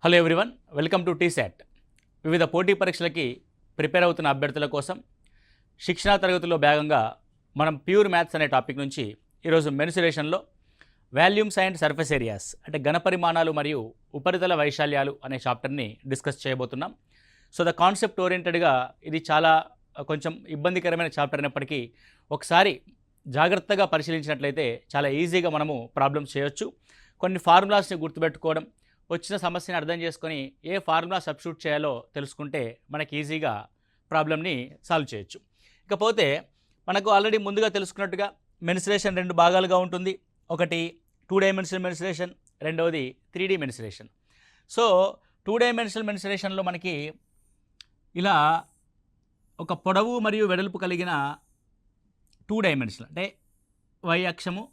Hello everyone, welcome to T-SAT. వివిధ పోటీ పరీక్షలకి prepare అవుతున్న అభ్యర్థుల కోసం శిక్షణా తరగతిలో భాగంగా మనం ప్యూర్ మ్యాథ్స్ అనే టాపిక్ నుంచి ఈరోజు మెన్సురేషన్లో వాల్యూమ్స్ అండ్ సర్ఫేస్ ఏరియాస్ అంటే ఘనపరిమాణాలు మరియు ఉపరితల వైశాల్యాలు అనే చాప్టర్ని డిస్కస్ చేయబోతున్నాం. సో ద కాన్సెప్ట్ ఓరియంటెడ్గా ఇది చాలా కొంచెం ఇబ్బందికరమైన చాప్టర్ అయినప్పటికీ ఒకసారి జాగ్రత్తగా పరిశీలించినట్లయితే చాలా ఈజీగా మనము ప్రాబ్లమ్స్ చేయొచ్చు. కొన్ని ఫార్ములాస్ని గుర్తుపెట్టుకోవడం, వచ్చిన సమస్యని అర్థం చేసుకొని ఏ ఫార్ములా సబ్స్టిట్యూట్ చేయాలో తెలుసుకుంటే మనకి ఈజీగా ప్రాబ్లమ్ని సాల్వ్ చేయొచ్చు. ఇకపోతే మనకు ఆల్రెడీ ముందుగా తెలుసుకున్నట్టుగా మెన్సురేషన్ రెండు భాగాలుగా ఉంటుంది. ఒకటి 2 డైమెన్షనల్ మెన్సురేషన్, రెండవది 3D మెన్సురేషన్. సో 2 డైమెన్షనల్ మెన్సురేషన్లో మనకి ఇలా ఒక పొడవు మరియు వెడల్పు కలిగిన 2 డైమెన్షనల్ అంటే y అక్షము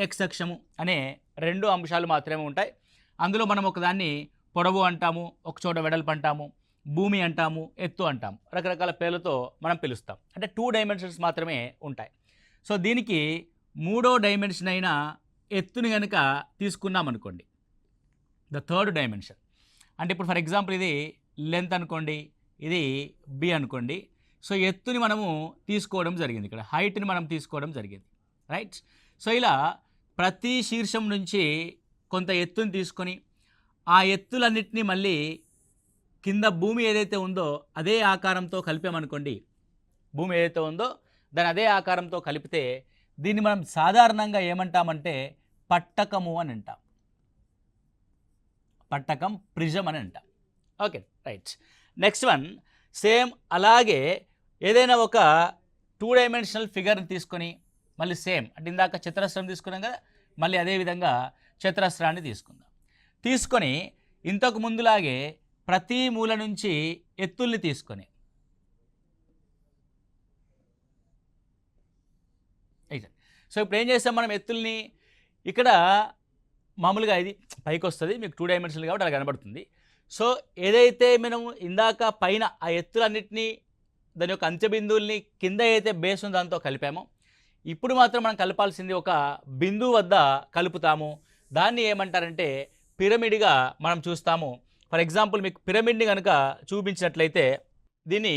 x అక్షము అనే రెండు అంశాలు మాత్రమే ఉంటాయి. అందులో మనం ఒకదాన్ని పొడవు అంటాము, ఒకచోట వెడల్పు అంటాము, భూమి అంటాము, ఎత్తు అంటాము, రకరకాల పేర్లతో మనం పిలుస్తాం. అంటే 2 డైమెన్షన్స్ మాత్రమే ఉంటాయి. సో దీనికి మూడో డైమెన్షన్ అయిన ఎత్తుని కనుక తీసుకున్నాం అనుకోండి, ద థర్డ్ డైమెన్షన్. అంటే ఇప్పుడు ఫర్ ఎగ్జాంపుల్ ఇది లెంత్ అనుకోండి, ఇది బి అనుకోండి. సో ఎత్తుని మనము తీసుకోవడం జరిగింది, ఇక్కడ హైట్ని మనం తీసుకోవడం జరిగింది, రైట్. సో ఇలా ప్రతి శీర్షం నుంచి కొంత ఎత్తుని తీసుకొని ఆ ఎత్తులన్నింటినీ మళ్ళీ కింద భూమి ఏదైతే ఉందో అదే ఆకారంతో కలిపామనుకోండి, భూమి ఏదైతే ఉందో దాని అదే ఆకారంతో కలిపితే దీన్ని మనం సాధారణంగా ఏమంటామంటే పట్టకము అని అంటాం. పట్టకం, ప్రిజం అని అంటాం. Okay, right. Next one, same అలాగే ఏదైనా ఒక 2 డైమెన్షనల్ ఫిగర్ని తీసుకొని మళ్ళీ సేమ్ అంటే ఇందాక చతురస్రం తీసుకున్నాం కదా, మళ్ళీ అదేవిధంగా చతురస్రాన్ని తీసుకుందాం. తీసుకొని ఇంతకు ముందులాగే ప్రతి మూల నుంచి ఎత్తుల్ని తీసుకొని అయితే సో ఇప్పుడు ఏం చేస్తాం మనం ఎత్తుల్ని, ఇక్కడ మామూలుగా ఇది పైకి వస్తుంది, మీకు 2 డైమెన్షనల్ కాబట్టి అలా కనబడుతుంది. సో ఏదైతే మనం ఇందాక పైన ఆ ఎత్తులన్నింటినీ దాని యొక్క అంత్యబిందువుల్ని కింద అయితే బేస్ ఉందో దాంతో కలిపామో, ఇప్పుడు మాత్రం మనం కలపాల్సింది ఒక బిందువు వద్ద కలుపుతాము. దాన్ని ఏమంటారంటే పిరమిడ్గా మనం చూస్తాము. ఫర్ ఎగ్జాంపుల్ మీకు పిరమిడ్ని కనుక చూపించినట్లయితే దీన్ని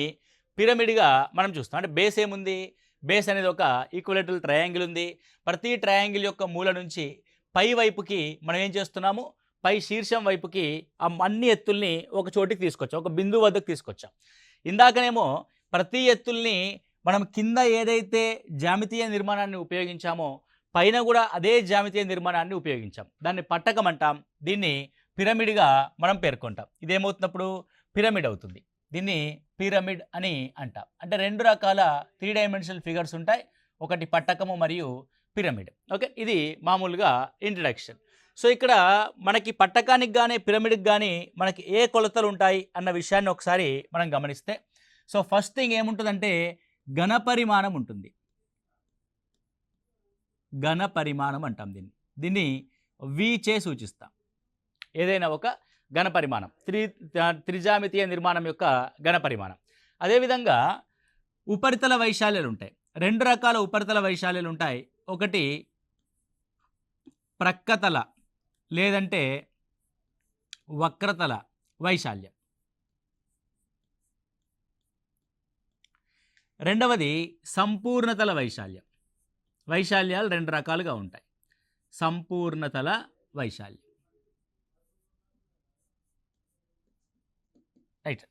పిరమిడ్గా మనం చూస్తాం. అంటే బేస్ ఏముంది, బేస్ అనేది ఒక ఈక్వలేటరల్ ట్రయాంగిల్ ఉంది. ప్రతి ట్రయాంగిల్ యొక్క మూల నుంచి పై వైపుకి మనం ఏం చేస్తున్నాము, పై శీర్షం వైపుకి ఆ అన్ని ఎత్తుల్ని ఒక చోటికి తీసుకొచ్చాం, ఒక బిందువు వద్దకు తీసుకొచ్చాం. ఇందాకనేమో ప్రతి ఎత్తుల్ని మనం కింద ఏదైతే జ్యామితీయ నిర్మాణాన్ని ఉపయోగించామో పైన కూడా అదే జ్యామితీయ నిర్మాణాన్ని ఉపయోగించాం. దాన్ని పట్టకం అంటాం, దీన్ని పిరమిడ్గా మనం పేర్కొంటాం. ఇదేమవుతున్నప్పుడు పిరమిడ్ అవుతుంది, దీన్ని పిరమిడ్ అని అంటాం. అంటే రెండు రకాల 3 డైమెన్షనల్ ఫిగర్స్ ఉంటాయి, ఒకటి పట్టకము మరియు పిరమిడ్. ఓకే, ఇది మామూలుగా ఇంట్రడక్షన్. సో ఇక్కడ మనకి పట్టకానికి కానీ పిరమిడ్కి కానీ మనకి ఏ కొలతలు ఉంటాయి అన్న విషయాన్ని ఒకసారి మనం గమనిస్తే, సో ఫస్ట్ థింగ్ ఏముంటుందంటే ఘనపరిమాణం ఉంటుంది. ఘనపరిమాణం అంటాం దీన్ని వి చే సూచిస్తాం. ఏదైనా ఒక ఘనపరిమాణం, త్రిజామితీయ నిర్మాణం యొక్క ఘనపరిమాణం. అదేవిధంగా ఉపరితల వైశాల్యాలు ఉంటాయి, రెండు రకాల ఉపరితల వైశాల్యాలు ఉంటాయి. ఒకటి ప్రక్కతల లేదంటే వక్రతల వైశాల్యం, రెండవది సంపూర్ణతల వైశాల్యం. వైశాల్యాలు రెండు రకాలుగా ఉంటాయి, సంపూర్ణతల వైశాల్యం, రైట్.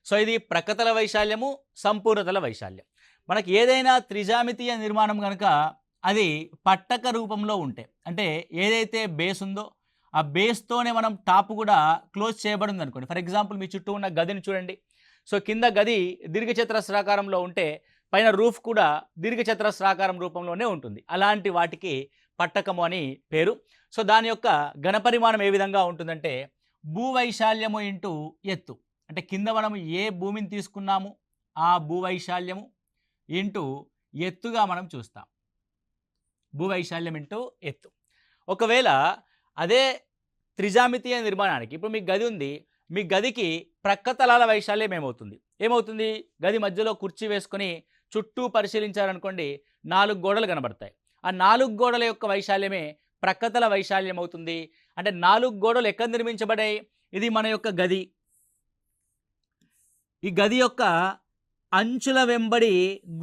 సో ఇది ప్రక్కతల వైశాల్యము, సంపూర్ణతల వైశాల్యం. మనకి ఏదైనా త్రిజామితీయ నిర్మాణం కనుక అది పట్టక రూపంలో ఉంటే, అంటే ఏదైతే బేస్ ఉందో ఆ బేస్తోనే మనం టాప్ కూడా క్లోజ్ చేయబడింది అనుకోండి. ఫర్ ఎగ్జాంపుల్ మీ చుట్టూ ఉన్న గదిని చూడండి. సో కింద గది దీర్ఘచతురస్రాకారంలో ఉంటే పైన రూఫ్ కూడా దీర్ఘచతురస్రాకారం రూపంలోనే ఉంటుంది. అలాంటి వాటికి పట్టకము అని పేరు. సో దాని యొక్క ఘనపరిమాణం ఏ విధంగా ఉంటుందంటే భూవైశాల్యము ఇంటూ ఎత్తు. అంటే కింద మనము ఏ భూమిని తీసుకున్నాము ఆ భూవైశాల్యము ఇంటూ ఎత్తుగా మనం చూస్తాం. భూవైశాల్యం ఇంటూ ఎత్తు. ఒకవేళ అదే త్రిజామితీయ నిర్మాణానికి ఇప్పుడు మీకు గది ఉంది, మీ గదికి ప్రక్కతలాల వైశాల్యం ఏమవుతుంది, గది మధ్యలో కుర్చీ వేసుకొని చుట్టూ పరిశీలించారనుకోండి 4 గోడలు కనబడతాయి. ఆ 4 గోడల యొక్క వైశాల్యమే ప్రక్కతల వైశాల్యం అవుతుంది. అంటే 4 గోడలు ఎక్కడ నిర్మించబడాయి, ఇది మన యొక్క గది. ఈ గది యొక్క అంచుల వెంబడి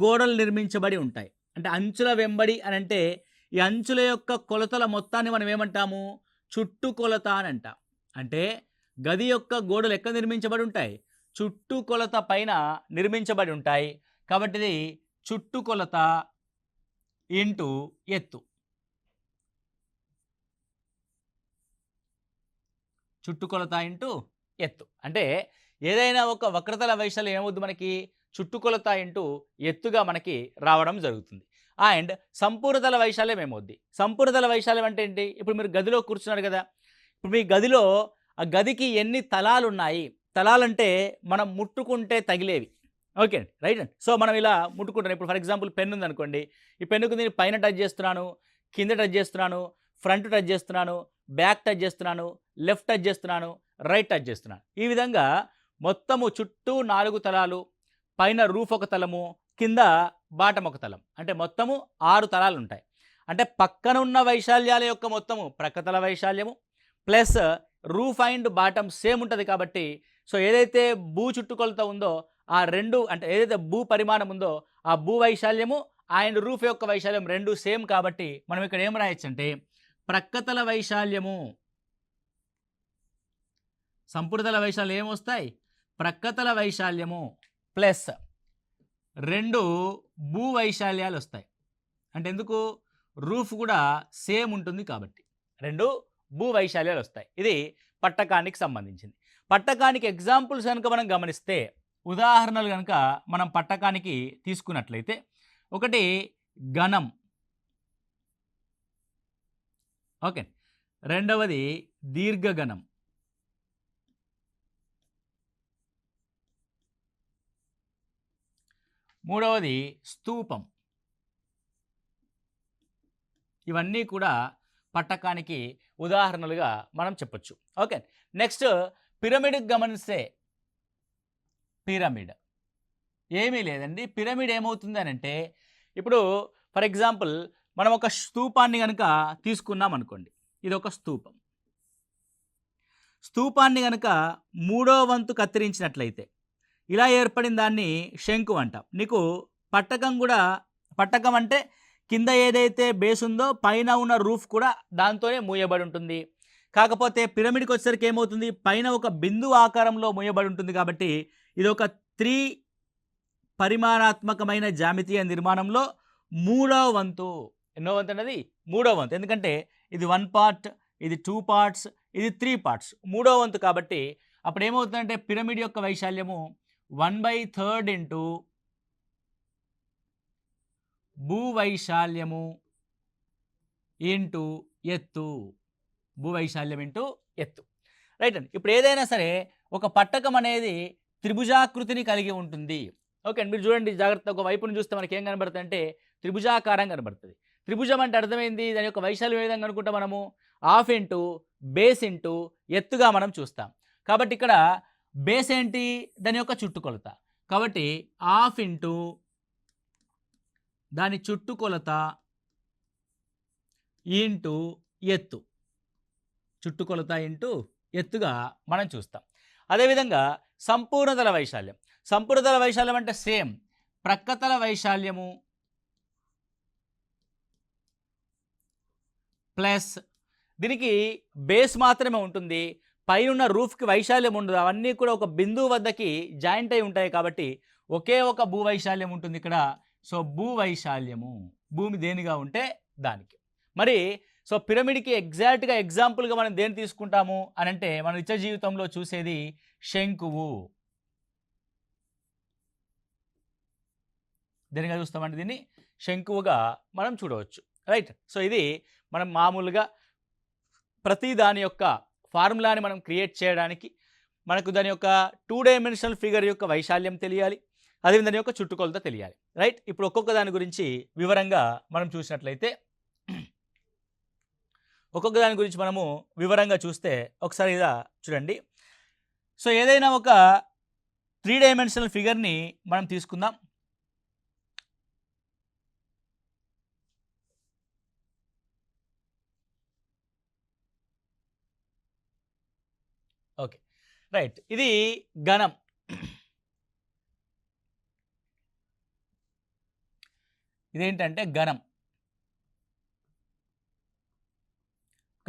గోడలు నిర్మించబడి ఉంటాయి. అంటే అంచుల వెంబడి అని అంటే ఈ అంచుల యొక్క కొలతల మొత్తాన్ని మనం ఏమంటాము? చుట్టుకొలత అని అంటాం. అంటే గది యొక్క గోడలు ఎక్కడ నిర్మించబడి ఉంటాయి? చుట్టుకొలత పైన నిర్మించబడి ఉంటాయి. కాబట్టి ఇది చుట్టుకొలత ఇంటూ ఎత్తు. చుట్టుకొలత ఇంటూ ఎత్తు అంటే ఏదైనా ఒక వక్రతల వైశాల్యం ఏమవుద్ది మనకి? చుట్టుకొలత ఇంటూ ఎత్తుగా మనకి రావడం జరుగుతుంది. అండ్ సంపూర్ణతల వైశాల్యం ఏమవుద్ది? సంపూర్ణతల వైశాల్యం అంటే ఏంటి? ఇప్పుడు మీరు గదిలో కూర్చున్నారు కదా, ఇప్పుడు మీ గదిలో ఆ గదికి ఎన్ని తలాలు ఉన్నాయి? తలాలంటే మనం ముట్టుకుంటే తగిలేవి. ఓకే అండి, రైట్ అండి. సో మనం ఇలా ముట్టుకుంటాను. ఇప్పుడు ఫర్ ఎగ్జాంపుల్ పెన్ ఉందనుకోండి, ఈ పెన్నుకు నేను పైన టచ్ చేస్తున్నాను, కింద టచ్ చేస్తున్నాను, ఫ్రంట్ టచ్ చేస్తున్నాను, బ్యాక్ టచ్ చేస్తున్నాను, లెఫ్ట్ టచ్ చేస్తున్నాను, రైట్ టచ్ చేస్తున్నాను. ఈ విధంగా మొత్తము చుట్టూ 4 తలాలు, పైన రూఫ్ ఒక తలము, కింద బాటం ఒక తలం, అంటే మొత్తము 6 తలాలు ఉంటాయి. అంటే పక్కన ఉన్న వైశాల్యాల యొక్క మొత్తము ప్రక్కతల వైశాల్యము plus roof and bottom same ఉంటుంది. కాబట్టి సో ఏదైతే భూ చుట్టుకొలత ఉందో ఆ రెండు, అంటే ఏదైతే భూ పరిమాణం ఉందో ఆ భూ వైశాల్యము అండ్ రూఫ్ యొక్క వైశాల్యం రెండు సేమ్. కాబట్టి మనం ఇక్కడ ఏం రాయొచ్చు అంటే ప్రక్కతల వైశాల్యము, సంపూర్ణతల వైశాల్యం ఏమొస్తాయి? ప్రక్కతల వైశాల్యము ప్లస్ 2 భూ వైశాల్యాలు వస్తాయి. అంటే ఎందుకు? రూఫ్ కూడా సేమ్ ఉంటుంది కాబట్టి 2 భూ వైశాల్యాలు వస్తాయి. ఇది పట్టకానికి సంబంధించింది. పట్టకానికి ఎగ్జాంపుల్స్ కనుక మనం గమనిస్తే, ఉదాహరణలు కనుక మనం పట్టకానికి తీసుకున్నట్లయితే, ఒకటి ఘనం, ఓకే, రెండవది దీర్ఘఘనం, మూడవది స్తూపం. ఇవన్నీ కూడా పట్టకానికి ఉదాహరణలుగా మనం చెప్పొచ్చు. ఓకే, నెక్స్ట్ పిరమిడ్కి గమనిస్తే, పిరమిడ్ ఏమీ లేదండి. పిరమిడ్ ఏమవుతుంది అని అంటే, ఇప్పుడు ఫర్ ఎగ్జాంపుల్ మనం ఒక స్తూపాన్ని కనుక తీసుకున్నాం అనుకోండి, ఇది ఒక స్తూపం. స్తూపాన్ని కనుక 3వ వంతు కత్తిరించినట్లయితే ఇలా ఏర్పడిన దాన్ని శంకు అంటాం. నీకు పట్టకం కూడా, పట్టకం అంటే కింద ఏదైతే బేస్ ఉందో పైన ఉన్న రూఫ్ కూడా దాంతోనే మూయబడి ఉంటుంది. కాకపోతే పిరమిడ్కి వచ్చేసరికి ఏమవుతుంది? పైన ఒక బిందువు ఆకారంలో మూయబడి ఉంటుంది. కాబట్టి ఇది ఒక 3 పరిమాణాత్మకమైన జామితీయ నిర్మాణంలో 3వ వంతు. ఎన్నో వంతు అన్నది? 3వ వంతు. ఎందుకంటే ఇది 1 పార్ట్, ఇది 2 పార్ట్స్, ఇది 3 పార్ట్స్, 3వ వంతు. కాబట్టి అప్పుడు ఏమవుతుందంటే పిరమిడ్ యొక్క వైశాల్యము 1/3 ఇంటూ భూ వైశాల్యము ఇంటూ ఎత్తు. భూ వైశాల్యం ఇంటూ ఎత్తు, రైట్ అండి. ఇప్పుడు ఏదైనా సరే ఒక పట్టకం అనేది త్రిభుజాకృతిని కలిగి ఉంటుంది. ఓకే అండి, మీరు చూడండి జాగ్రత్త. ఒక వైపును చూస్తే మనకి ఏం కనబడుతుంది అంటే త్రిభుజాకారం కనబడుతుంది. త్రిభుజం అంటే అర్థమైంది, దాని యొక్క వైశాల్యం ఏ విధంగా అనుకుంటాం మనము? హాఫ్ ఇంటూ బేస్ ఇంటూ ఎత్తుగా మనం చూస్తాం. కాబట్టి ఇక్కడ బేస్ ఏంటి? దాని యొక్క చుట్టుకొలత. కాబట్టి హాఫ్ ఇంటూ దాని చుట్టుకొలత ఇంటూ ఎత్తు, చుట్టుకొలత ఇంటూ ఎత్తుగా మనం చూస్తాం. అదేవిధంగా సంపూర్ణతల వైశాల్యం. సంపూర్ణతల వైశాల్యం అంటే సేమ్ ప్రక్కతల వైశాల్యము ప్లస్ దీనికి బేస్ మాత్రమే ఉంటుంది, పైన రూఫ్కి వైశాల్యం ఉండదు. అవన్నీ కూడా ఒక బిందువు వద్దకి జాయింట్ అయి ఉంటాయి. కాబట్టి ఒకే ఒక భూ వైశాల్యం ఉంటుంది ఇక్కడ. సో భూ వైశాల్యము, భూమి దేనిగా ఉంటే దానికి. మరి సో పిరమిడ్కి ఎగ్జాక్ట్గా ఎగ్జాంపుల్గా మనం దేన్ని తీసుకుంటాము అని అంటే, మన నిత్య జీవితంలో చూసేది శంకువు. దేనిగా చూస్తామంటే దీన్ని శంకువుగా మనం చూడవచ్చు, రైట్. సో ఇది మనం మామూలుగా ప్రతి దాని యొక్క ఫార్ములాని మనం క్రియేట్ చేయడానికి మనకు దాని యొక్క 2 డైమెన్షనల్ ఫిగర్ యొక్క వైశాల్యం తెలియాలి, అదేవిధంగా దాని యొక్క చుట్టుకొలత తెలియాలి, రైట్. ఇప్పుడు ఒక్కొక్క దాని గురించి వివరంగా మనం చూసినట్లయితే, ఒక్కొక్క దాని గురించి మనము వివరంగా చూస్తే ఒకసారి ఇలా చూడండి. సో ఏదైనా ఒక 3 డైమెన్షనల్ ఫిగర్ని మనం తీసుకుందాం. Okay, right. ఇది ఘనం. ఇదేంటంటే ఘనం.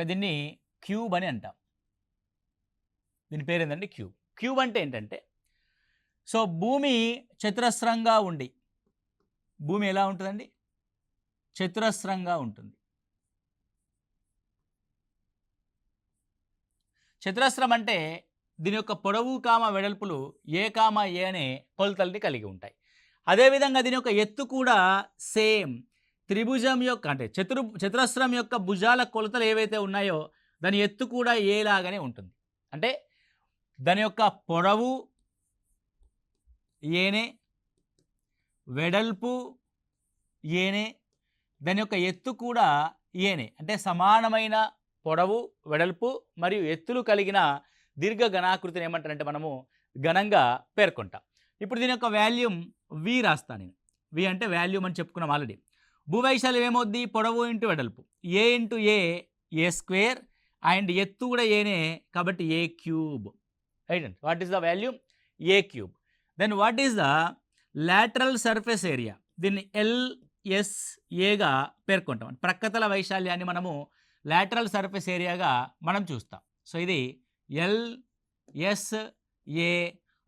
దీన్ని క్యూబ్ అని అంటాం. దీని పేరు ఏంటంటే క్యూబ్. క్యూబ్ అంటే ఏంటంటే, సో భూమి చతురస్రంగా ఉండి, భూమి ఎలా ఉంటుందండి? చతురస్రంగా ఉంటుంది. చతురస్రం అంటే దీని యొక్క పొడవు కామ వెడల్పులు ఏ కామ ఏ అనే కొలతల్ని కలిగి ఉంటాయి. అదేవిధంగా దీని యొక్క ఎత్తు కూడా సేమ్ త్రిభుజం యొక్క అంటే చతురస్రం యొక్క భుజాల కొలతలు ఏవైతే ఉన్నాయో దాని ఎత్తు కూడా ఏలాగానే ఉంటుంది. అంటే దాని యొక్క పొడవు ఏనే, వెడల్పు ఏనే, దాని యొక్క ఎత్తు కూడా ఏనే. అంటే సమానమైన పొడవు, వెడల్పు మరియు ఎత్తులు కలిగిన దీర్ఘ ఘనాకృతిని ఏమంటారంటే మనము ఘనంగా పేర్కొంటాం. ఇప్పుడు దీని యొక్క వాల్యూమ్ వి రాస్తాను నేను. వి అంటే వాల్యూమ్ అని చెప్పుకున్నాం ఆల్రెడీ. భూవైశాల్యం ఏమవుద్ది? పొడవు ఇంటూ వెడల్పు, a into a square, and ఎత్తు కూడా ఏనే కాబట్టి ఏ క్యూబ్. రైట్ అండి. What is the volume? A cube. Then what is the lateral surface area? దీన్ని ఎల్ఎస్ఏగా పేర్కొంటాం. ప్రక్కతల వైశాల్యాన్ని మనము లాటరల్ సర్ఫేస్ ఏరియాగా మనం చూస్తాం. సో ఇది LSA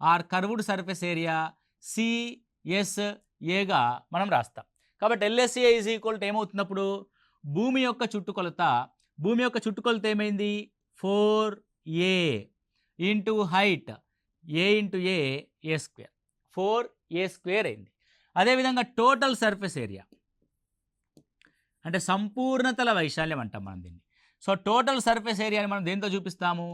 or curved surface area సిఎస్ఏగా మనం రాస్తాం. కాబట్టి ఎల్ఎస్ఏ ఈజ్ ఈక్వల్ టు ఏమవుతున్నప్పుడు భూమి యొక్క చుట్టుకొలత, భూమి యొక్క చుట్టుకొలత ఏమైంది? 4a into height a into a square, 4a square అయింది. అదేవిధంగా టోటల్ సర్ఫేస్ ఏరియా అంటే సంపూర్ణతల వైశాల్యం అంటాం మనం దీన్ని. సో టోటల్ సర్ఫేస్ ఏరియాని మనం దేంతో చూపిస్తాము?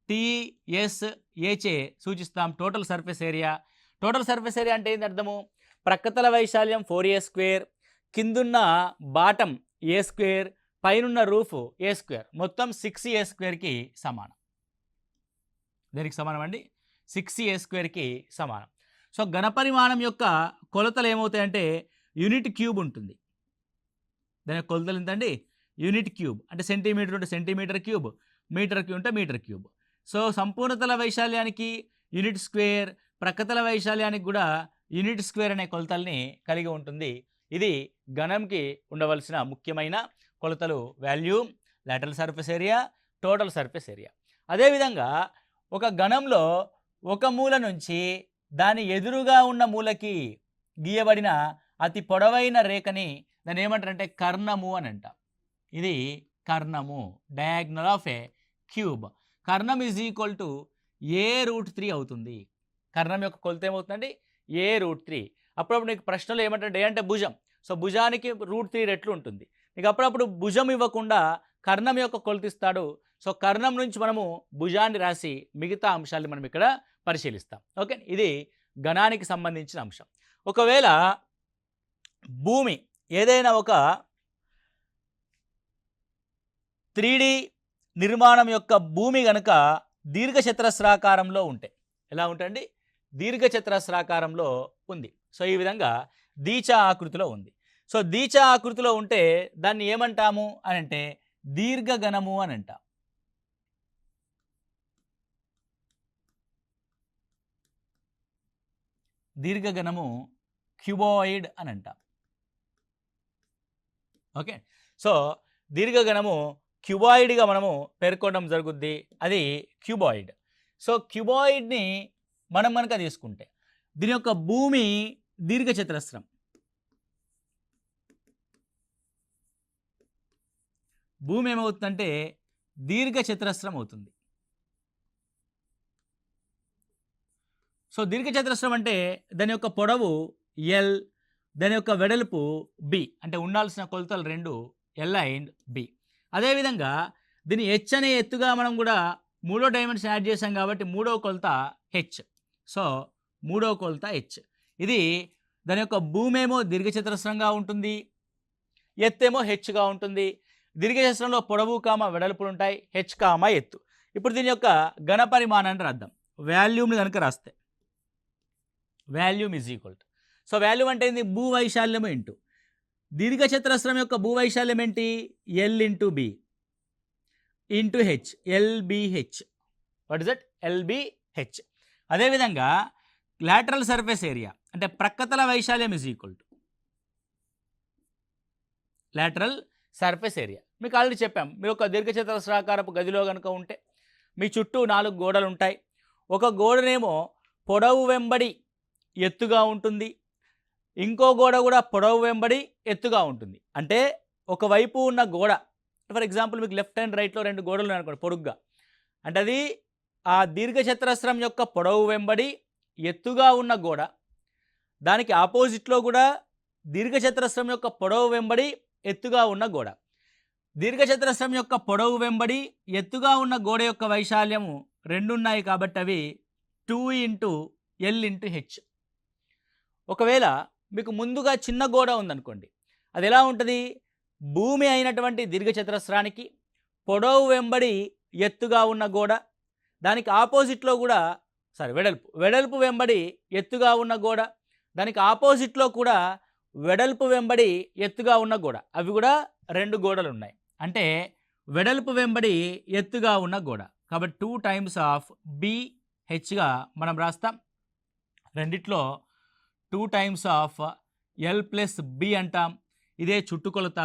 టీఎస్ఏచే సూచిస్తాం total surface area. Total surface area అంటే ఏంటి అర్థము? ప్రక్కతల వైశాల్యం 4a స్క్వేర్, కిందున్న బాటం ఏ స్క్వేర్, పైనున్న రూఫ్ ఏ స్క్వేర్, మొత్తం 6a స్క్వేర్కి సమానం. దేనికి సమానం అండి? 6a స్క్వేర్కి సమానం. సో ఘనపరిమాణం యొక్క కొలతలు ఏమవుతాయంటే యూనిట్ క్యూబ్ ఉంటుంది. దాని యొక్క కొలతలు ఎంతండి? Unit cube. అంటే సెంటీమీటర్ ఉంటే సెంటీమీటర్ క్యూబ్, మీటర్ క్యూబ్ ఉంటే మీటర్ క్యూబ్. సో సంపూర్ణతల వైశాల్యానికి యూనిట్ స్క్వేర్, ప్రక్కతల వైశాల్యానికి కూడా యూనిట్ స్క్వేర్ అనే కొలతల్ని కలిగి ఉంటుంది. ఇది ఘనంకి ఉండవలసిన ముఖ్యమైన కొలతలు: volume, lateral surface area, total surface area. అదేవిధంగా ఒక ఘనంలో ఒక మూల నుంచి దాని ఎదురుగా ఉన్న మూలకి గీయబడిన అతి పొడవైన రేఖని దాన్ని ఏమంటారంటే కర్ణము అని అంటాం. ఇది కర్ణము, డయాగ్నల్ ఆఫ్ ఏ క్యూబ్. కర్ణం ఈజ్ ఈక్వల్ టు a√3 అవుతుంది. కర్ణం యొక్క కొలత ఏమవుతుందండి? a√3. అప్పుడప్పుడు నీకు ప్రశ్నలు ఏమంటే అంటే భుజం, సో భుజానికి √3 రెట్లు ఉంటుంది. నీకు అప్పుడప్పుడు భుజం ఇవ్వకుండా కర్ణం యొక్క కొలత ఇస్తాడు. సో కర్ణం నుంచి మనము భుజాన్ని రాసి మిగతా అంశాన్ని మనం ఇక్కడ పరిశీలిస్తాం. ఓకే, ఇది ఘనానికి సంబంధించిన అంశం. ఒకవేళ భూమి ఏదైనా ఒక 3D నిర్మాణం యొక్క భూమి కనుక దీర్ఘచతురస్రాకారంలో ఉంటే ఎలా ఉంటుందండి? దీర్ఘచతురస్రాకారంలో ఉంది. సో ఈ విధంగా దీచా ఆకృతిలో ఉంది. సో దీచా ఆకృతిలో ఉంటే దాన్ని ఏమంటాము అని అంటే దీర్ఘఘనము అని అంటాం. దీర్ఘఘనము క్యూబాయిడ్ అని అంటాం. ఓకే, సో దీర్ఘఘనము క్యూబాయిడ్గా మనము పేర్కొనడం జరుగుద్ది. అది క్యూబాయిడ్. సో క్యూబాయిడ్ని మనం కనుక తీసుకుంటే దీని యొక్క భూమి దీర్ఘచతురస్రం, భూమి ఏమవుతుందంటే దీర్ఘచతురస్రం అవుతుంది. సో దీర్ఘచతురస్రం అంటే దాని యొక్క పొడవు ఎల్, దాని యొక్క వెడల్పు బి. అంటే ఉండాల్సిన కొలతలు రెండు ఎల్ అండ్ బి. అదేవిధంగా దీని హెచ్ అనే ఎత్తుగా మనం కూడా మూడో డైమెన్షన్ యాడ్ చేసాం కాబట్టి మూడో కొలత హెచ్. సో మూడో కొలత హెచ్. ఇది దాని యొక్క భూమి ఏమో దీర్ఘచతురస్రంగా ఉంటుంది, ఎత్తేమో హెచ్గా ఉంటుంది. దీర్ఘచతురస్రంలో పొడవు కామ వెడల్పులు ఉంటాయి, హెచ్ కామ ఎత్తు. ఇప్పుడు దీని యొక్క ఘన పరిమాణాన్ని రాద్దాం. వాల్యూమ్ని కనుక రాస్తే volume is equal to, so volume అంటే ఏంది? భూవైశాల్యము ఇంటూ దీర్ఘచతురస్రం యొక్క భూవైశాల్యం ఏంటి? L into B into H, LBH. What is that? LBH. అదేవిధంగా లాటరల్ సర్ఫేస్ ఏరియా అంటే ప్రక్కతల వైశాల్యం is equal to lateral surface area. మీకు ఆల్రెడీ చెప్పాం, మీరు ఒక దీర్ఘచతురస్రాకారపు గదిలో కనుక ఉంటే మీ చుట్టూ 4 గోడలు ఉంటాయి. ఒక గోడనేమో పొడవు వెంబడి ఎత్తుగా ఉంటుంది, ఇంకో గోడ కూడా పొడవు వెంబడి ఎత్తుగా ఉంటుంది. అంటే ఒకవైపు ఉన్న గోడ, ఫర్ ఎగ్జాంపుల్ మీకు లెఫ్ట్ అండ్ రైట్లో 2 గోడలు ఉన్నాయనుకోండి పొడుగ్గా, అంటే అది ఆ దీర్ఘచతురస్రం యొక్క పొడవు వెంబడి ఎత్తుగా ఉన్న గోడ. దానికి ఆపోజిట్లో కూడా దీర్ఘచతురస్రం యొక్క పొడవు వెంబడి ఎత్తుగా ఉన్న గోడ. దీర్ఘచతురస్రం యొక్క పొడవు వెంబడి ఎత్తుగా ఉన్న గోడ యొక్క వైశాల్యము 2 ఉన్నాయి కాబట్టి అవి 2 × L × H. ఒకవేళ మీకు ముందుగా చిన్న గోడ ఉందనుకోండి, అది ఎలా ఉంటుంది? భూమి అయినటువంటి దీర్ఘచతురస్రానికి పొడవు వెంబడి ఎత్తుగా ఉన్న గోడ, దానికి ఆపోజిట్లో కూడా వెడల్పు వెంబడి ఎత్తుగా ఉన్న గోడ, దానికి ఆపోజిట్లో కూడా వెడల్పు వెంబడి ఎత్తుగా ఉన్న గోడ, అవి కూడా 2 గోడలు ఉన్నాయి. అంటే వెడల్పు వెంబడి ఎత్తుగా ఉన్న గోడ కాబట్టి 2 టైమ్స్ ఆఫ్ BHగా మనం రాస్తాం. రెండిట్లో 2 టైమ్స్ ఆఫ్ L + B అంటాం. ఇదే చుట్టుకొలత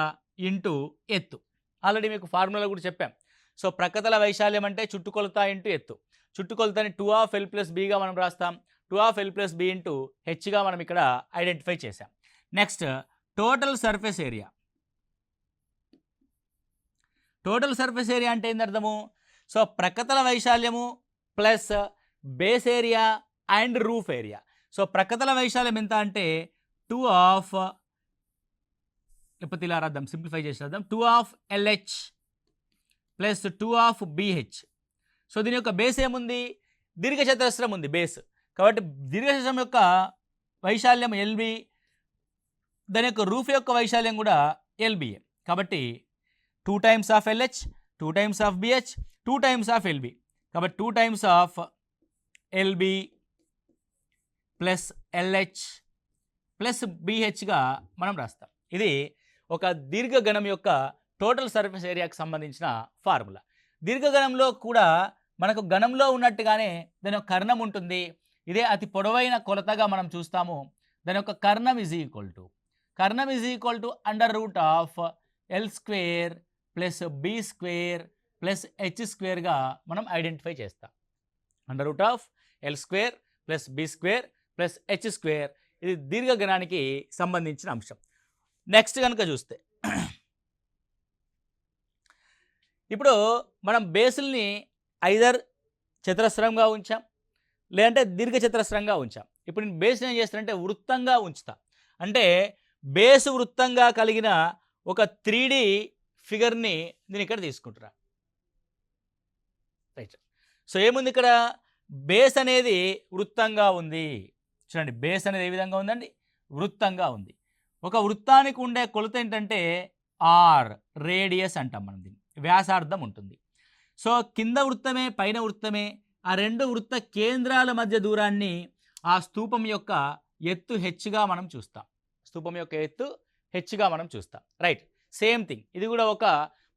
ఇంటూ ఎత్తు. ఆల్రెడీ మీకు ఫార్ములా కూడా చెప్పాం. సో ప్రక్కతల వైశాల్యం అంటే చుట్టుకొలత ఇంటూ ఎత్తు. చుట్టుకొలతని 2 L + Bగా మనం రాస్తాం. 2 L + B ఇంటూ Hగా మనం ఇక్కడ ఐడెంటిఫై చేసాం. Next total surface area. Total surface area అంటే ఏంది అర్థము? సో ప్రక్కతల వైశాల్యము plus base area and roof area. So ప్రక్కతల వైశాల్యం ఎంత అంటే 2 లేకపోతే ఇలా రాద్దాం, సింప్లిఫై చేసి రాద్దాం, 2 LH ప్లస్ 2 BH. సో దీని యొక్క బేస్ ఏముంది? దీర్ఘచతురస్రం ఉంది బేస్, కాబట్టి దీర్ఘచతురస్రం యొక్క వైశాల్యం LB, దాని యొక్క రూఫ్ యొక్క వైశాల్యం కూడా LBA. కాబట్టి 2 times of LH, 2 times of BH, 2 times of LB. కాబట్టి 2 times of LB plus LH plus BHగా మనం రాస్తాం. ఇది ఒక దీర్ఘగణం యొక్క టోటల్ సర్ఫేస్ ఏరియాకి సంబంధించిన ఫార్ములా. దీర్ఘగణంలో కూడా మనకు గణంలో ఉన్నట్టుగానే దాని యొక్క కర్ణం ఉంటుంది. ఇదే అతి పొడవైన కొలతగా మనం చూస్తాము. దాని యొక్క కర్ణం is equal to √L² plus B² plus H² మనం ఐడెంటిఫై చేస్తాం. √L² plus B² plus H². ఇది దీర్ఘగణానికి సంబంధించిన అంశం. నెక్స్ట్ కనుక చూస్తే ఇప్పుడు మనం బేసుల్ని ఐదర్ చతురస్రంగా ఉంచాం, లేదంటే దీర్ఘచతురస్రంగా ఉంచాం. ఇప్పుడు నేను బేస్ని ఏం చేస్తానంటే వృత్తంగా ఉంచుతా. అంటే బేసు వృత్తంగా కలిగిన ఒక 3D ఫిగర్ని నేను ఇక్కడ తీసుకుంటున్నా. రైట్. సో ఏముంది ఇక్కడ? బేస్ అనేది వృత్తంగా ఉంది. చూడండి, బేస్ అనేది ఏ విధంగా ఉందండి? వృత్తంగా ఉంది. ఒక వృత్తానికి ఉండే కొలత ఏంటంటే ఆర్, రేడియస్ అంటాం మనం దీన్ని, వ్యాసార్థం ఉంటుంది. సో కింద వృత్తమే పైన వృత్తమే, ఆ 2 వృత్త కేంద్రాల మధ్య దూరాన్ని ఆ స్తూపం యొక్క ఎత్తు హెచ్గా మనం చూస్తాం. స్తూపం యొక్క ఎత్తు హెచ్గా మనం చూస్తాం. రైట్. సేమ్ థింగ్ ఇది కూడా ఒక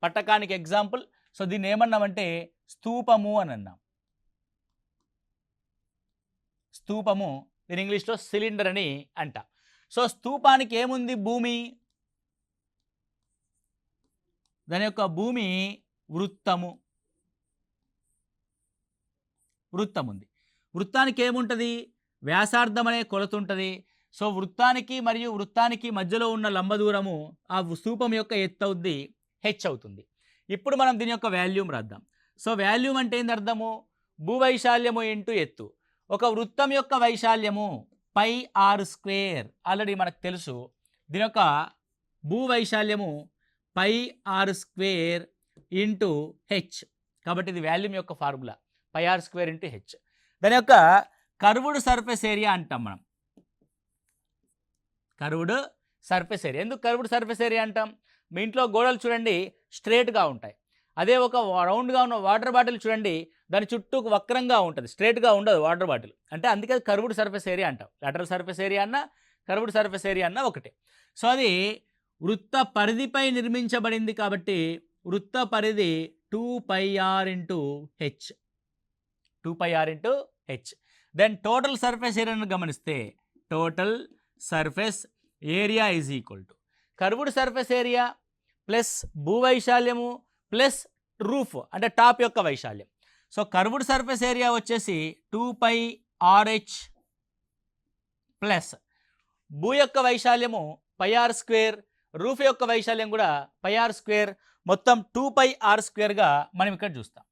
పట్టకానికి ఎగ్జాంపుల్. సో దీన్ని ఏమన్నామంటే స్తూపము అని అన్నాం. స్తూపము, దీని ఇంగ్లీష్లో సిలిండర్ అని అంటాం. సో స్తూపానికి ఏముంది? భూమి. దాని యొక్క భూమి వృత్తము. వృత్తం ఉంది. వృత్తానికి ఏముంటుంది? వ్యాసార్థం అనే కొలత ఉంటుంది. సో వృత్తానికి మరియు వృత్తానికి మధ్యలో ఉన్న లంబ దూరము ఆ స్తూపం యొక్క ఎత్తు అవుద్ది, హెచ్ అవుతుంది. ఇప్పుడు మనం దీని యొక్క వాల్యూమ్ రాద్దాం. సో వాల్యూమ్ అంటే ఏంది అర్థము? భూవైశాల్యము ఇంటూ ఎత్తు. ఒక వృత్తం యొక్క వైశాల్యము πr². ఆల్రెడీ మనకు తెలుసు. దీని యొక్క భూవైశాల్యము πr² ఇంటూ హెచ్. కాబట్టి ఇది వాల్యూమ్ యొక్క ఫార్ములా, πr² ఇంటూ హెచ్. దాని యొక్క కర్వ్డ్ సర్ఫేస్ ఏరియా అంటాం మనం. Curved surface area. ఎందుకు కర్వ్డ్ సర్ఫేస్ ఏరియా అంటాం? మీ ఇంట్లో గోడలు చూడండి స్ట్రేట్గా ఉంటాయి. అదే ఒక రౌండ్గా ఉన్న వాటర్ బాటిల్ చూడండి, దాని చుట్టూ వక్రంగా ఉంటుంది, స్ట్రేట్గా ఉండదు వాటర్ బాటిల్. అంటే అందుకే కర్వ్డ్ సర్ఫేస్ ఏరియా అంటాం. లాటరల్ సర్ఫేస్ ఏరియా అన్న కర్వ్డ్ సర్ఫేస్ ఏరియా అన్న ఒకటే. సో అది వృత్త పరిధిపై నిర్మించబడింది కాబట్టి వృత్త పరిధి 2πr into H. 2πr into H. Then total surface ఏరియాను గమనిస్తే total surface area is equal to curved surface area plus భూవైశాల్యము ప్లస్ రూఫ్ అంటే టాప్ యొక్క వైశాల్యం. సో కర్వ్డ్ సర్ఫేస్ ఏరియా వచ్చేసి 2πrh ప్లస్ భూ యొక్క వైశాల్యము πr², రూఫ్ యొక్క వైశాల్యం కూడా πr², మొత్తం 2πr²గా మనం ఇక్కడ చూస్తాం.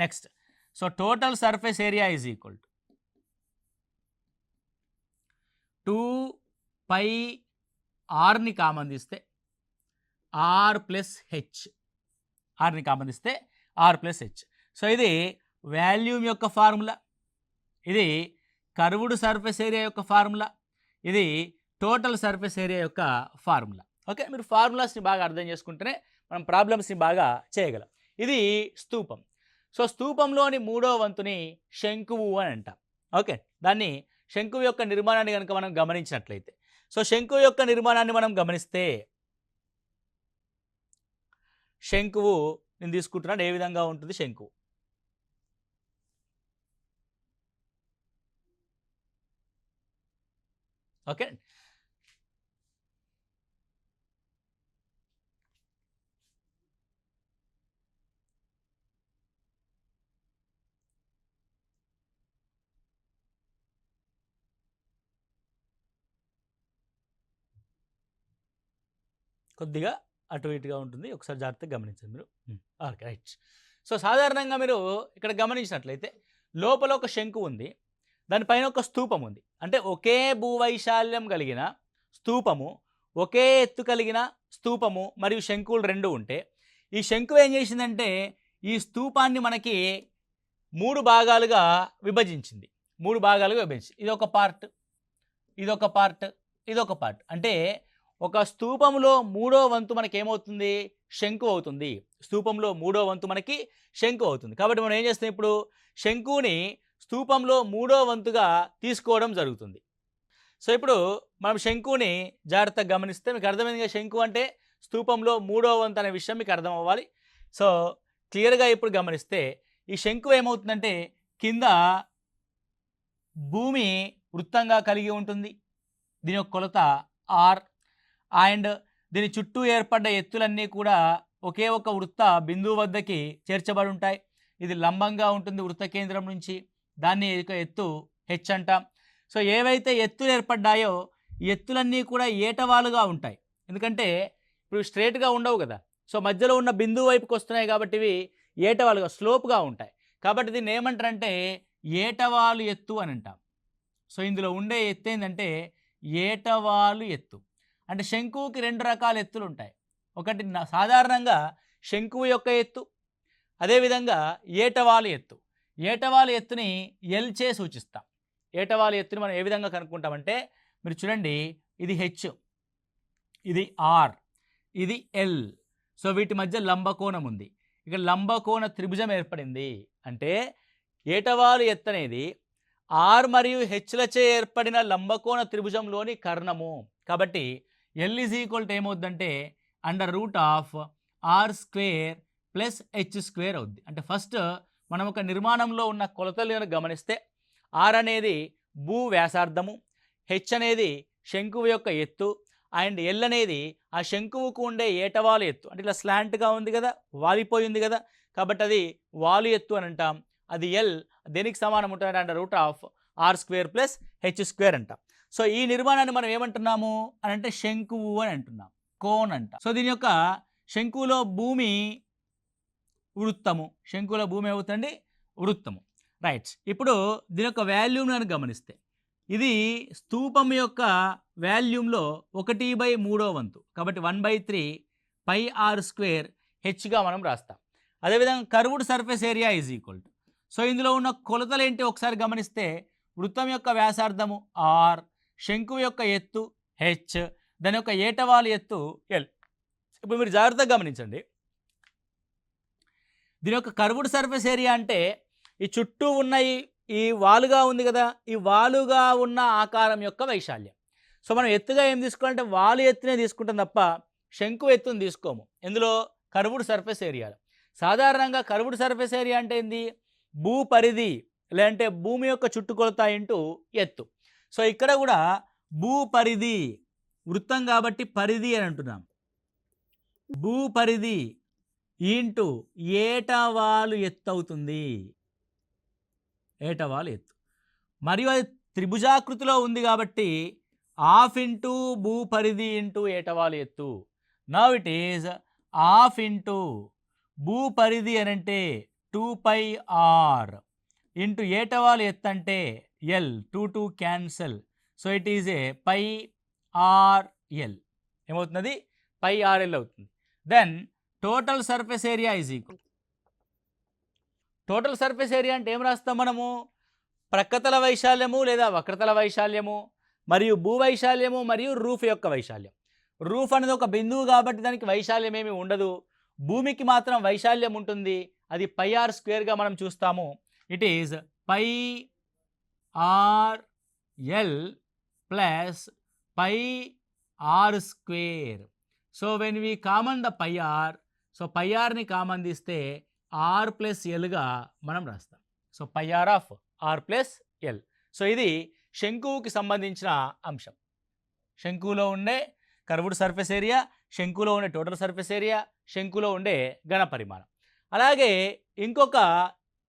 Next, so total surface area is equal to 2πrని కామన్ తీస్తే r ప్లస్ హెచ్, ఆర్ని కామన్ తీస్తే r ప్లస్ హెచ్. సో ఇది వాల్యూమ్ యొక్క ఫార్ములా, ఇది కర్వ్డ్ సర్ఫేస్ ఏరియా యొక్క ఫార్ములా, ఇది టోటల్ సర్ఫేస్ ఏరియా యొక్క ఫార్ములా. ఓకే, మీరు ఫార్ములాస్ని బాగా అర్థం చేసుకుంటేనే మనం ప్రాబ్లమ్స్ని బాగా చేయగలం. ఇది స్తూపం. సో స్తూపంలోని 3వ వంతుని శంకువు అని అంటాం. ఓకే, దాన్ని శంకువు యొక్క నిర్మాణాన్ని కనుక మనం గమనించినట్లయితే, సో శంకువు యొక్క నిర్మాణాన్ని మనం గమనిస్తే శంకువు నేను తీసుకుంటున్నాను, ఏ విధంగా ఉంటుంది శంకువు. ఓకే, కొద్దిగా అటు ఇటుగా ఉంటుంది, ఒకసారి జాగ్రత్తగా గమనించండి మీరు. Okay, right. సో సాధారణంగా మీరు ఇక్కడ గమనించినట్లయితే లోపల ఒక శంకు ఉంది, దానిపైన ఒక స్తూపం ఉంది. అంటే ఒకే భూవైశాల్యం కలిగిన స్తూపము, ఒకే ఎత్తు కలిగిన స్తూపము మరియు శంకువులు రెండు ఉంటే, ఈ శంకు ఏం చేసిందంటే ఈ స్తూపాన్ని మనకి 3 భాగాలుగా విభజించింది. 3 భాగాలుగా విభజించింది. ఇదొక పార్ట్, ఇదొక పార్ట్, ఇదొక పార్ట్. అంటే ఒక స్తూపంలో 3వ వంతు మనకి ఏమవుతుంది, శంకు అవుతుంది. స్తూపంలో 3వ వంతు మనకి శంకు అవుతుంది. కాబట్టి మనం ఏం చేస్తాం, ఇప్పుడు శంకుని స్తూపంలో 3వ వంతుగా తీసుకోవడం జరుగుతుంది. సో ఇప్పుడు మనం శంకుని జాగ్రత్తగా గమనిస్తే మీకు అర్థమైంది కదా, శంకు అంటే స్తూపంలో 3వ వంతు అనే విషయం మీకు అర్థం అవ్వాలి. సో క్లియర్గా ఇప్పుడు గమనిస్తే ఈ శంకు ఏమవుతుందంటే కింద భూమి వృత్తంగా కలిగి ఉంటుంది, దీని యొక్క కొలత ఆర్, అండ్ దీని చుట్టూ ఏర్పడ్డ ఎత్తులన్నీ కూడా ఒకే ఒక వృత్త బిందువు వద్దకి చేర్చబడి ఉంటాయి. ఇది లంబంగా ఉంటుంది వృత్త కేంద్రం నుంచి, దాన్ని ఎత్తు హెచ్ అంటాం. సో ఏవైతే ఎత్తులు ఏర్పడ్డాయో ఈ ఎత్తులన్నీ కూడా ఏటవాలుగా ఉంటాయి, ఎందుకంటే ఇప్పుడు స్ట్రేట్గా ఉండవు కదా. సో మధ్యలో ఉన్న బిందువు వైపుకి వస్తున్నాయి కాబట్టి ఇవి ఏటవాలుగా స్లోప్గా ఉంటాయి. కాబట్టి దీన్ని ఏమంటారంటే ఏటవాలు ఎత్తు అని అంటాం. సో ఇందులో ఉండే ఎత్తు ఏంటంటే ఏటవాలు ఎత్తు. అంటే శంకువుకి 2 రకాల ఎత్తులు ఉంటాయి. ఒకటి సాధారణంగా శంకువు యొక్క ఎత్తు, అదేవిధంగా ఏటవాలు ఎత్తు. ఏటవాలు ఎత్తుని ఎల్ చే సూచిస్తాం. ఏటవాలు ఎత్తుని మనం ఏ విధంగా కనుక్కుంటామంటే మీరు చూడండి, ఇది హెచ్, ఇది ఆర్, ఇది ఎల్. సో వీటి మధ్య లంబకోణం ఉంది, ఇక్కడ లంబకోణ త్రిభుజం ఏర్పడింది. అంటే ఏటవాలు ఎత్తు అనేది ఆర్ మరియు హెచ్లచే ఏర్పడిన లంబకోణ త్రిభుజంలోని కర్ణము. కాబట్టి ఎల్ ఈజ్ ఈక్వల్ టు ఏమవుద్దంటే √r² ప్లస్ h² అవుద్ది. అంటే ఫస్ట్ మనం ఒక నిర్మాణంలో ఉన్న కొలతలను గమనిస్తే ఆర్ అనేది భూ వ్యాసార్థము, హెచ్ అనేది శంకువు యొక్క ఎత్తు, అండ్ ఎల్ అనేది ఆ శంకువుకు ఉండే ఏటవాలు ఎత్తు. అంటే ఇట్లా స్లాంట్గా ఉంది కదా, వాలిపోయింది కదా, కాబట్టి అది వాలు ఎత్తు అని అంటాం. అది ఎల్ దేనికి సమానం ఉంటుంది అంటే √r² ప్లస్ h² అంటాం. సో ఈ నిర్మాణాన్ని మనం ఏమంటున్నాము అని అంటే శంకువు అని అంటున్నాం, కోన్ అంట. సో దీని యొక్క శంకువులో భూమి వృత్తము, శంకువులో భూమి అవుతుంది వృత్తము, రైట్. ఇప్పుడు దీని యొక్క వాల్యూమ్ అని గమనిస్తే ఇది స్తూపం యొక్క వాల్యూమ్లో 1/3వ వంతు, కాబట్టి 1/3 πr² హెచ్గా మనం రాస్తాం. అదేవిధంగా curved surface area is equal to, so ఇందులో ఉన్న కొలతలు ఏంటి ఒకసారి గమనిస్తే వృత్తం యొక్క వ్యాసార్థము ఆర్, శంకువు యొక్క ఎత్తు హెచ్, దాని యొక్క ఏటవాలు ఎత్తు ఎల్. ఇప్పుడు మీరు జాగ్రత్తగా గమనించండి, దీని యొక్క కర్వ్డ్ సర్ఫేస్ ఏరియా అంటే ఈ చుట్టూ ఉన్న ఈ వాలుగా ఉంది కదా, ఈ వాలుగా ఉన్న ఆకారం యొక్క వైశాల్యం. సో మనం ఎత్తుగా ఏం తీసుకోవాలంటే వాలు ఎత్తునే తీసుకుంటాం తప్ప శంకు ఎత్తుని తీసుకోము. ఇందులో కర్వ్డ్ సర్ఫేస్ ఏరియాలో సాధారణంగా కర్వ్డ్ సర్ఫేస్ ఏరియా అంటే ఏంది? భూ పరిధి లేదంటే భూమి యొక్క చుట్టుకొలత ఇంటూ ఎత్తు. సో ఇక్కడ కూడా భూ పరిధి, వృత్తం కాబట్టి పరిధి అని అంటున్నాం. భూ పరిధి ఇంటూ ఏటవాలు ఎత్తు అవుతుంది. ఏటవాలు ఎత్తు. మరియు అది త్రిభుజాకృతిలో ఉంది కాబట్టి హాఫ్ ఇంటూ భూ పరిధి ఇంటూ ఏటవాలు ఎత్తు. Now it is half into భూ పరిధి అని అంటే 2πr ఇంటూ ఏటవాలు ఎత్తు అంటే L, 2 cancel. So it is a πrl. ఏమవుతుంది? πrl అవుతుంది. Then total surface area is equal. Total surface area అంటే ఏం రాస్తాం మనము? ప్రక్కతల వైశాల్యము లేదా వక్రతల వైశాల్యము మరియు భూ వైశాల్యము మరియు రూఫ్ యొక్క వైశాల్యం. రూఫ్ అనేది ఒక బిందువు కాబట్టి దానికి వైశాల్యం ఏమీ ఉండదు. భూమికి మాత్రం వైశాల్యం ఉంటుంది. అది πr² మనం చూస్తాము. It is πrl plus πr². So when we common the πr, so πrని కామన్ తీస్తే r+lగా మనం రాస్తాం. So πr of r+l. So ఇది శంకువుకి సంబంధించిన అంశం. శంకువులో ఉండే కర్వ్డ్ సర్ఫేస్ ఏరియా, శంకులో ఉండే టోటల్ సర్ఫేస్ ఏరియా, శంకులో ఉండే ఘన పరిమాణం. అలాగే ఇంకొక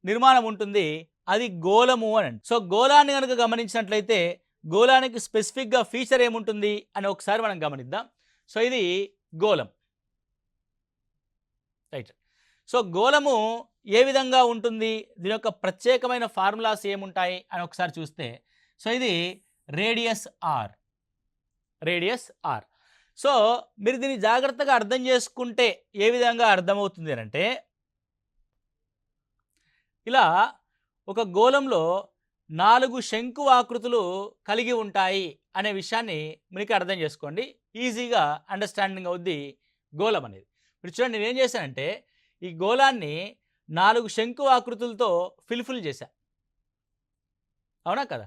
నిర్మాణం ఉంటుంది, అది గోళము అని. సో గోళాన్ని కనుక గమనించినట్లయితే గోళానికి స్పెసిఫిక్గా ఫీచర్ ఏముంటుంది అని ఒకసారి మనం గమనిద్దాం. సో ఇది గోళం, రైట్. సో గోళము ఏ విధంగా ఉంటుంది, దీని యొక్క ప్రత్యేకమైన ఫార్ములాస్ ఏముంటాయి అని ఒకసారి చూస్తే, సో ఇది radius R, radius R. So మీరు దీన్ని జాగ్రత్తగా అర్థం చేసుకుంటే ఏ విధంగా అర్థమవుతుంది అంటే, ఇలా ఒక గోళంలో 4 శంకు ఆకృతులు కలిగి ఉంటాయి అనే విషయాన్ని మీకు అర్థం చేసుకోండి. ఈజీగా అండర్స్టాండింగ్ అవుద్ది గోళం అనేది. ఇప్పుడు చూడండి, నేనేం చేశానంటే ఈ గోళాన్ని 4 శంకు ఆకృతులతో ఫిల్ చేశా. అవునా కదా?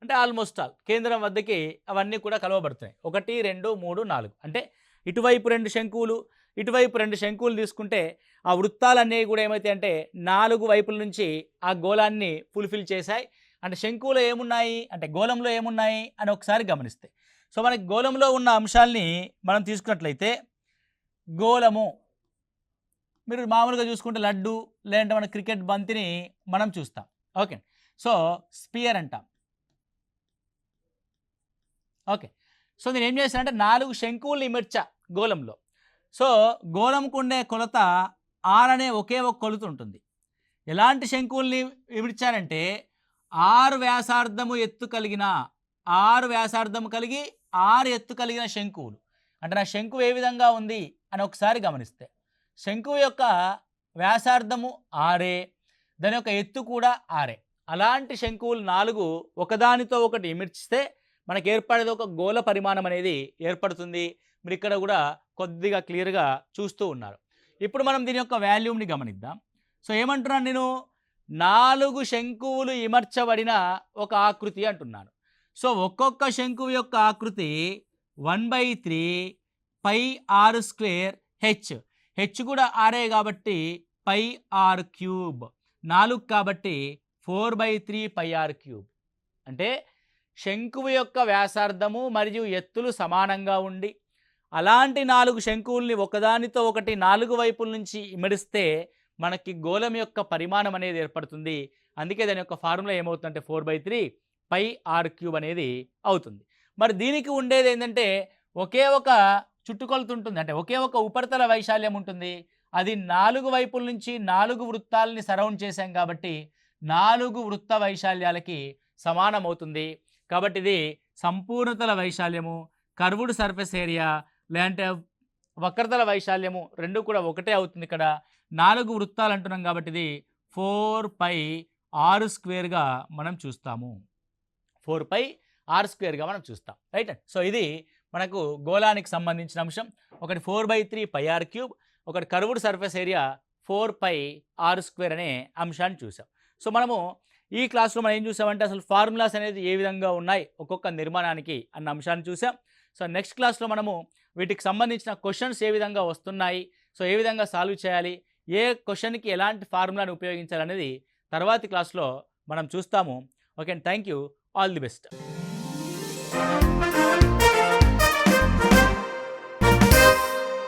అంటే ఆల్మోస్ట్ ఆల్ కేంద్రం వద్దకి అవన్నీ కూడా కలవబడుతున్నాయి. 1 2 3 4. అంటే ఇటువైపు 2 శంకువులు, ఇటువైపు 2 శంకువులు తీసుకుంటే ఆ వృత్తాలన్నీ కూడా ఏమైతే అంటే 4 వైపుల నుంచి ఆ గోళాన్ని ఫుల్ఫిల్ చేశాయి. అంటే శంకువులో ఏమున్నాయి అంటే గోళంలో ఏమున్నాయి అని ఒకసారి గమనిస్తే, సో మనకి గోళంలో ఉన్న అంశాలని మనం తీసుకున్నట్లయితే, గోళము మీరు మామూలుగా చూసుకుంటే లడ్డు లేదంటే మన క్రికెట్ బంతిని మనం చూస్తాం. ఓకే, సో స్పియర్ అంటాం. ఓకే, సో నేను ఏం చేశానంటే 4 శంకువులు ఇమర్చా గోళంలో. సో గోళంకు ఉండే కొలత ఆర్ అనే ఒకే ఒక కొలత ఉంటుంది. ఎలాంటి శంకువుల్ని ఇమిడ్చానంటే 6 వ్యాసార్థము ఎత్తు కలిగిన, 6 వ్యాసార్థము కలిగి 6 ఎత్తు కలిగిన శంకువులు. అంటే నా శంకువు ఏ విధంగా ఉంది అని ఒకసారి గమనిస్తే, శంకువు యొక్క వ్యాసార్థము 6, దాని యొక్క ఎత్తు కూడా 6. అలాంటి శంకువులు 4 ఒకదానితో ఒకటి ఇమిడ్చితే మనకు ఏర్పడేది ఒక గోళ పరిమాణం అనేది ఏర్పడుతుంది. మీరు ఇక్కడ కూడా కొద్దిగా క్లియర్గా చూస్తూ ఉన్నారు. ఇప్పుడు మనం దీని యొక్క వాల్యూమ్ని గమనిద్దాం. సో ఏమంటున్నాను నేను, 4 శంకువులు ఇమర్చబడిన ఒక ఆకృతి అంటున్నాను. సో ఒక్కొక్క శంకువు యొక్క ఆకృతి 1/3 πr² హెచ్. హెచ్ కూడా ఆరే కాబట్టి πr³ 4 కాబట్టి 4/3 πr³. అంటే శంకువు యొక్క వ్యాసార్థము మరియు ఎత్తులు సమానంగా ఉండి అలాంటి 4 శంకువుల్ని ఒకదానితో ఒకటి 4 వైపుల నుంచి ఇమిడిస్తే మనకి గోళం యొక్క పరిమాణం అనేది ఏర్పడుతుంది. అందుకే దాని యొక్క ఫార్ములా ఏమవుతుందంటే 4/3 πr³ అనేది అవుతుంది. మరి దీనికి ఉండేది ఏంటంటే ఒకే ఒక చుట్టుకొలత ఉంటుంది, అంటే ఒకే ఒక ఉపరితల వైశాల్యం ఉంటుంది. అది 4 వైపుల నుంచి 4 వృత్తాలని సరౌండ్ చేశాం కాబట్టి 4 వృత్త వైశాల్యాలకి సమానం అవుతుంది. కాబట్టి ఇది సంపూర్ణతల వైశాల్యము, కర్వ్డ్ సర్ఫేస్ ఏరియా లేదంటే వక్రతల వైశాల్యము రెండు కూడా ఒకటే అవుతుంది. ఇక్కడ 4 వృత్తాలు అంటున్నాం కాబట్టి ఇది 4πr²గా మనం చూస్తాము. 4πr²గా మనం చూస్తాం, రైట్. సో ఇది మనకు గోళానికి సంబంధించిన అంశం. ఒకటి 4/3 πr³, ఒకటి కర్వ్డ్ సర్ఫేస్ ఏరియా 4πr² అనే అంశాన్ని చూసాం. సో మనము ఈ క్లాస్లో మనం ఏం చూసామంటే అసలు ఫార్ములాస్ అనేది ఏ విధంగా ఉన్నాయి ఒక్కొక్క నిర్మాణానికి అన్న అంశాన్ని చూసాం. సో నెక్స్ట్ క్లాస్లో మనము వీటికి సంబంధించిన క్వశ్చన్స్ ఏ విధంగా వస్తున్నాయి, సో ఏ విధంగా సాల్వ్ చేయాలి, ఏ క్వశ్చన్కి ఎలాంటి ఫార్ములాని ఉపయోగించాలనేది తర్వాతి క్లాస్లో మనం చూస్తాము. Okay, thank you, all the best.